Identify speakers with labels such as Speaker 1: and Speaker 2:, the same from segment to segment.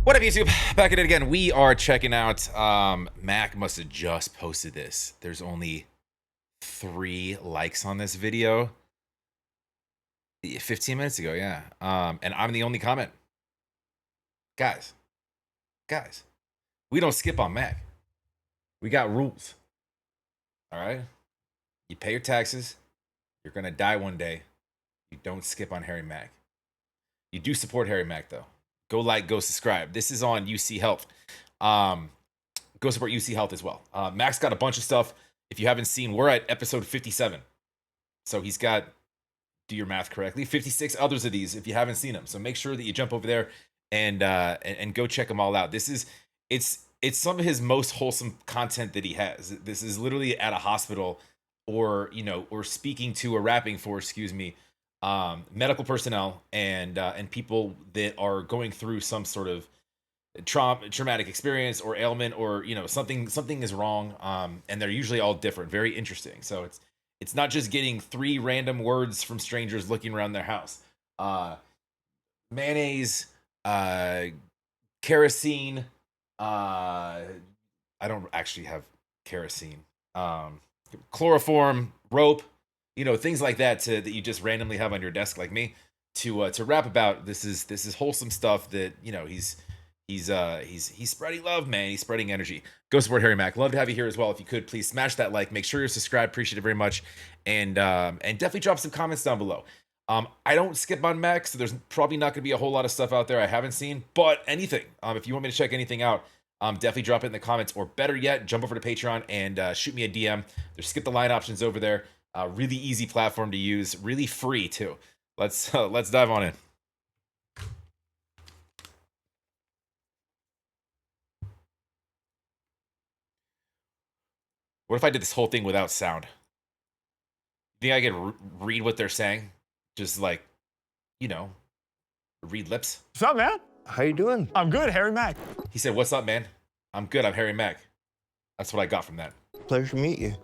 Speaker 1: What up, YouTube? Back at it again. We are checking out, Mac must have just posted this. There's only 3 likes on this video. 15 minutes ago, yeah. And I'm the only comment. Guys, we don't skip on Mac. We got rules. All right? You pay your taxes. You're going to die one day. You don't skip on Harry Mack. You do support Harry Mack, though. Go like, go subscribe. This is on UCHealth. Go support UCHealth as well. Mac's got a bunch of stuff. If you haven't seen, we're at episode 57. So he's got, do your math correctly, 56 others of these if you haven't seen them. So make sure that you jump over there and go check them all out. It's some of his most wholesome content that he has. This is literally at a hospital or speaking to or rapping for, medical personnel and people that are going through some sort of traumatic experience or ailment, or something is wrong, and they're usually all different. Very interesting. So it's not just getting 3 random words from strangers looking around their house. Mayonnaise, kerosene, I don't actually have kerosene, chloroform, rope, things like that that you just randomly have on your desk, like me, to rap about. This is wholesome stuff that he's spreading love, man. He's spreading energy. Go support Harry Mack. Love to have you here as well. If you could, please smash that like. Make sure you're subscribed. Appreciate it very much. And definitely drop some comments down below. I don't skip on Mac, so there's probably not going to be a whole lot of stuff out there I haven't seen. But anything, if you want me to check anything out, definitely drop it in the comments. Or better yet, jump over to Patreon and shoot me a DM. There's skip the line options over there. Really easy platform to use. Really free too. Let's dive on in. What if I did this whole thing without sound? You think I could read what they're saying? Just like, read lips?
Speaker 2: What's up, man?
Speaker 3: How you doing?
Speaker 2: I'm good, Harry Mack.
Speaker 1: He said, "What's up, man? I'm good. I'm Harry Mack." That's what I got from that.
Speaker 3: Pleasure to meet you.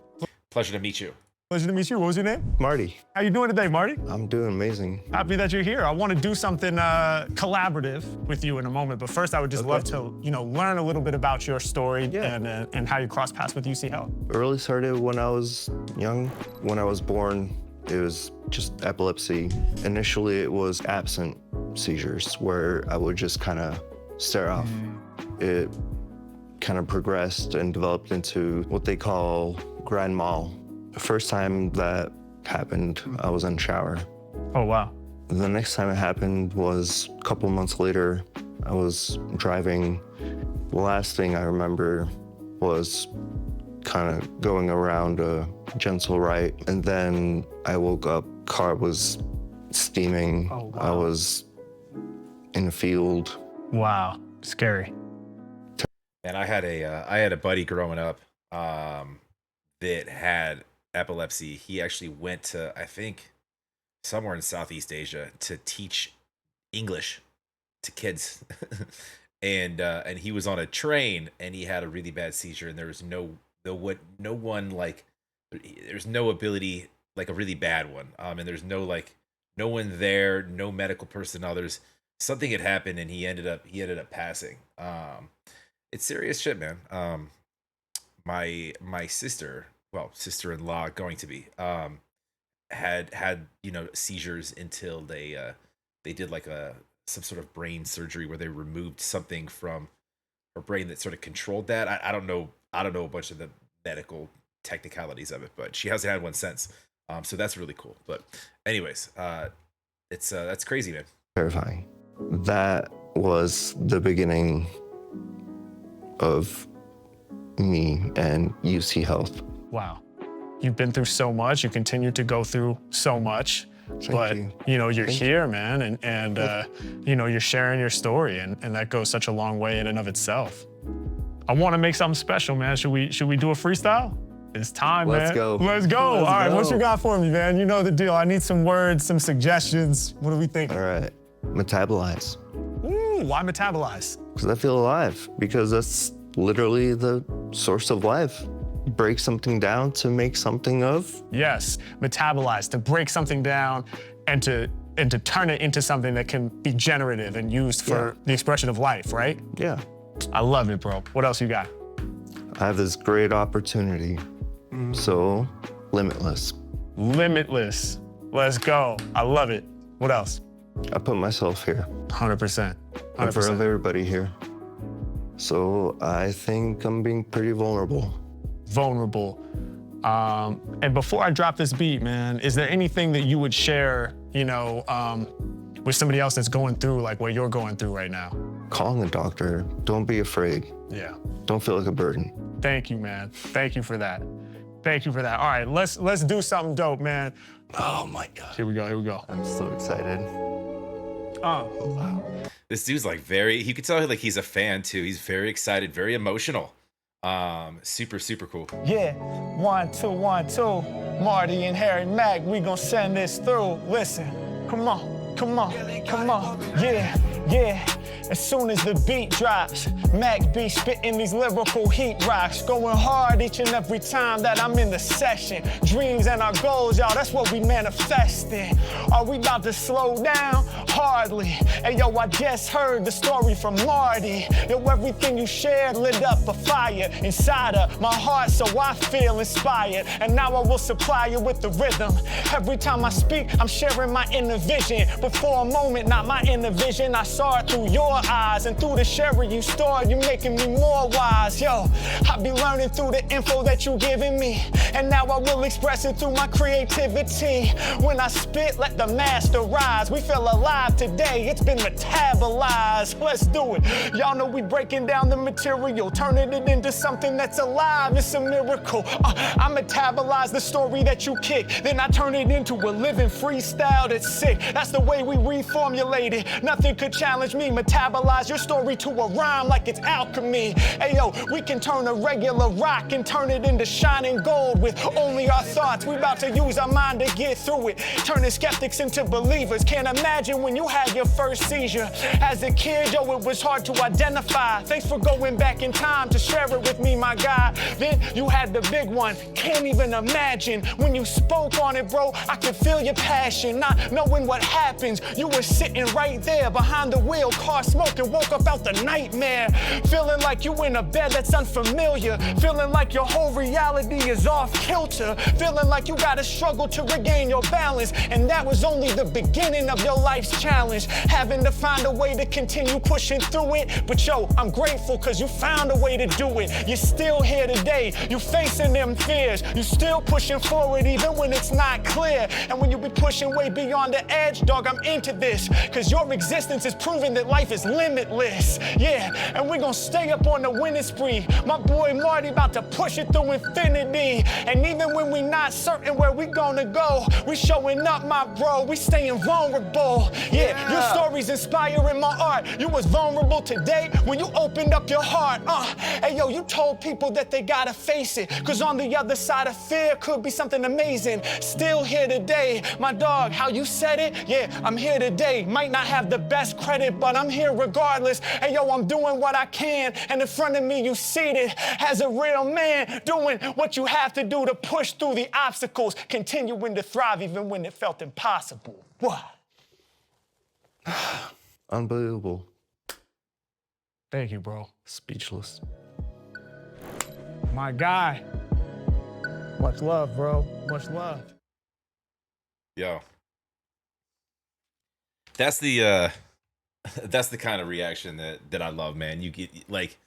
Speaker 1: Pleasure to meet you.
Speaker 2: Pleasure to meet you. What was your name?
Speaker 3: Marty.
Speaker 2: How you doing today, Marty?
Speaker 3: I'm doing amazing.
Speaker 2: Happy that you're here. I want to do something collaborative with you in a moment, but first I would just love to, learn a little bit about your story and how you crossed paths with UCHealth.
Speaker 3: It really started when I was young. When I was born, it was just epilepsy. Initially, it was absent seizures where I would just kind of stare off. It kind of progressed and developed into what they call grand mal. The first time that happened, I was in the shower.
Speaker 2: Oh, wow.
Speaker 3: The next time it happened was a couple months later. I was driving. The last thing I remember was kind of going around a gentle right, and then I woke up, car was steaming.
Speaker 2: Oh, wow.
Speaker 3: I was in a field.
Speaker 2: Wow, scary.
Speaker 1: And I had a buddy growing up that had epilepsy. He actually went to, I think, somewhere in Southeast Asia to teach English to kids. and he was on a train and he had a really bad seizure, and there was there's no ability, like a really bad one. And there's no one there, no medical personnel. There's something had happened and he ended up passing. It's serious shit, man. My sister-in-law, going to be, had seizures until they did like some sort of brain surgery where they removed something from her brain that sort of controlled that. I don't know a bunch of the medical technicalities of it, but she hasn't had one since. So that's really cool. But anyways, that's crazy, man.
Speaker 3: Terrifying. That was the beginning of me and UCHealth.
Speaker 2: Wow. You've been through so much. You continue to go through so much.
Speaker 3: Thank you.
Speaker 2: You're here, man, and you're sharing your story, and that goes such a long way in and of itself. I want to make something special, man. Should we do a freestyle? It's time, man.
Speaker 3: Let's go.
Speaker 2: Let's go. All right, what you got for me, man? You know the deal. I need some words, some suggestions. What are we thinking?
Speaker 3: All right, metabolize.
Speaker 2: Ooh, why metabolize?
Speaker 3: Because I feel alive, because that's literally the source of life. Break something down to make something of.
Speaker 2: Yes, metabolize, to break something down and to and to turn it into something that can be generative and used for the expression of life, right?
Speaker 3: Yeah.
Speaker 2: I love it, bro. What else you got?
Speaker 3: I have this great opportunity. So, limitless.
Speaker 2: Limitless. Let's go. I love it. What else?
Speaker 3: I put myself here.
Speaker 2: 100%.
Speaker 3: In front of
Speaker 2: 100%.
Speaker 3: everybody here. So I think I'm being pretty vulnerable.
Speaker 2: Vulnerable. And before I drop this beat, man, is there anything that you would share, you know, with somebody else that's going through like what you're going through right now?
Speaker 3: Calling the doctor. Don't be afraid.
Speaker 2: Yeah.
Speaker 3: Don't feel like a burden.
Speaker 2: Thank you, man. Thank you for that. Thank you for that. All right, let's do something dope, man.
Speaker 3: Oh my God.
Speaker 2: Here we go. Here we go.
Speaker 3: I'm so excited.
Speaker 2: Oh,
Speaker 3: Wow.
Speaker 1: This dude's like you could tell like he's a fan too. He's very excited, very emotional. Super, super cool.
Speaker 2: yeah. 1, 2, 1, 2. Marty and Harry Mack, we gonna send this through. Listen, come on, come on, come on. Yeah, yeah. As soon as the beat drops, Mac be spitting these lyrical heat rocks, going hard each and every time that I'm in the session. Dreams and our goals, y'all, that's what we manifesting. Are we about to slow down? Hardly. Hey, yo, I just heard the story from Marty. Yo, everything you shared lit up a fire inside of my heart, so I feel inspired. And now I will supply you with the rhythm. Every time I speak, I'm sharing my inner vision. But for a moment, not my inner vision, I saw it through your eyes, and through the sharing you stored, you making me more wise. Yo, I be learning through the info that you giving me, and now I will express it through my creativity. When I spit, let the master rise. We feel alive today, it's been metabolized. Let's do it. Y'all know we breaking down the material, turning it into something that's alive. It's a miracle. I metabolize the story that you kick, then I turn it into a living freestyle that's sick. That's the way we reformulate it. Nothing could challenge me. Metabolize your story to a rhyme like it's alchemy. Hey yo, we can turn a regular rock and turn it into shining gold with only our thoughts. We about to use our mind to get through it, turning skeptics into believers. Can't imagine when you had your first seizure. As a kid, yo, it was hard to identify. Thanks for going back in time to share it with me, my guy. Then you had the big one. Can't even imagine when you spoke on it, bro. I could feel your passion, not knowing what happens. You were sitting right there behind the wheel, car smoking, woke up out the nightmare. Feeling like you in a bed that's unfamiliar. Feeling like your whole reality is off kilter. Feeling like you gotta struggle to regain your balance. And that was only the beginning of your life's challenge. Having to find a way to continue pushing through it. But yo, I'm grateful cause you found a way to do it. You're still here today. You facing them fears. You still pushing forward even when it's not clear. And when you be pushing way beyond the edge, dog, I'm into this. Cause your existence is proving that life is limitless. Yeah, and we gonna stay up on the winning spree. My boy Marty about to push it through infinity. And even when we not certain where we gonna go, we showing up, my bro. We staying vulnerable. Yeah, your story's inspiring my art. You was vulnerable today when you opened up your heart. Hey yo, you told people that they gotta face it. Cause on the other side of fear could be something amazing. Still here today, my dog, how you said it? Yeah, I'm here today. Might not have the best credit, but I'm here regardless. Hey yo, I'm doing what I can, and in front of me you seated as a real man, doing what you have to do to push through the obstacles, continuing to thrive even when it felt impossible. What?
Speaker 3: Unbelievable.
Speaker 2: Thank you, bro.
Speaker 3: Speechless.
Speaker 2: My guy. Much love, bro. Much love.
Speaker 1: Yo. That's the kind of reaction that I love, man. You get like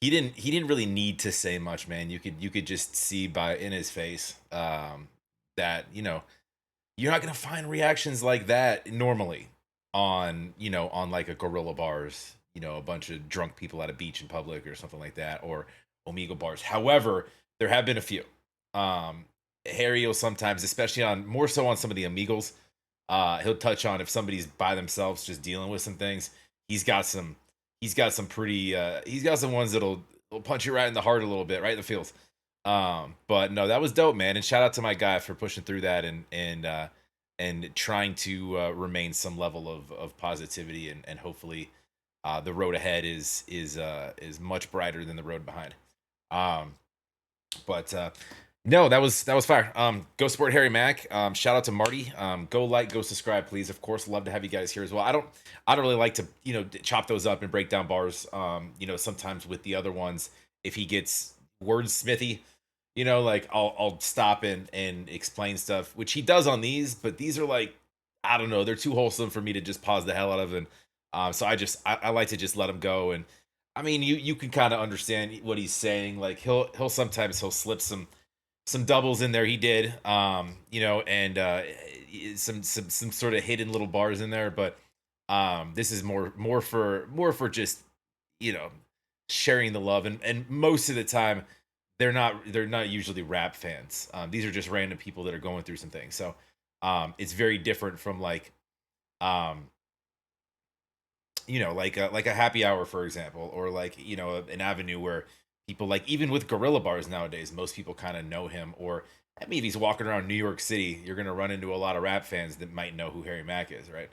Speaker 1: he didn't really need to say much, man. You could just see in his face that, you know, you're not gonna find reactions like that normally on like a Gorilla Bars, you know, a bunch of drunk people at a beach in public or something like that, or Omegle Bars. However, there have been a few. Harry will sometimes, especially more so on some of the Omegles, he'll touch on if somebody's by themselves just dealing with some things. He's got some pretty he's got some ones that'll punch you right in the heart a little bit, right in the feels. But no, that was dope, man. And shout out to my guy for pushing through that and trying to remain some level of positivity, and hopefully the road ahead is much brighter than the road behind. But No, that was fire. Go support Harry Mack. Shout out to Marty. Go like, go subscribe, please. Of course, love to have you guys here as well. I don't really like to, chop those up and break down bars. Sometimes with the other ones, if he gets wordsmithy, like I'll stop and explain stuff, which he does on these, but these are like, I don't know, they're too wholesome for me to just pause the hell out of. And so I like to just let him go. And I mean, you can kind of understand what he's saying. Like he'll sometimes he'll slip some doubles in there. He did, and some sort of hidden little bars in there. But this is more for just sharing the love. And most of the time, they're not usually rap fans. These are just random people that are going through some things. So it's very different from like like a happy hour, for example, or like an avenue where people, like, even with gorilla bars nowadays, most people kind of know him. Or I mean, if he's walking around New York City, you're gonna run into a lot of rap fans that might know who Harry Mack is, right?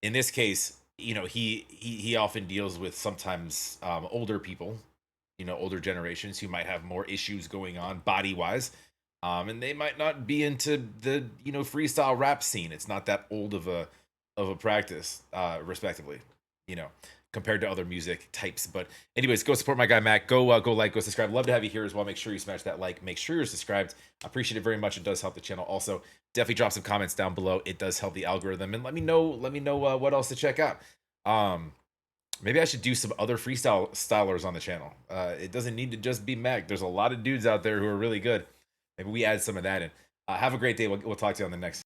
Speaker 1: In this case, he often deals with sometimes older people, older generations who might have more issues going on body wise. And they might not be into the freestyle rap scene. It's not that old of a practice, respectively, you know, compared to other music types. But anyways, go support my guy Mac. Go like, go subscribe. Love to have you here as well. Make sure you smash that like. Make sure you're subscribed. I appreciate it very much. It does help the channel. Also, definitely drop some comments down below. It does help the algorithm. And let me know what else to check out. Maybe I should do some other freestyle stylers on the channel. It doesn't need to just be Mac. There's a lot of dudes out there who are really good. Maybe we add some of that in. Have a great day. We'll talk to you on the next.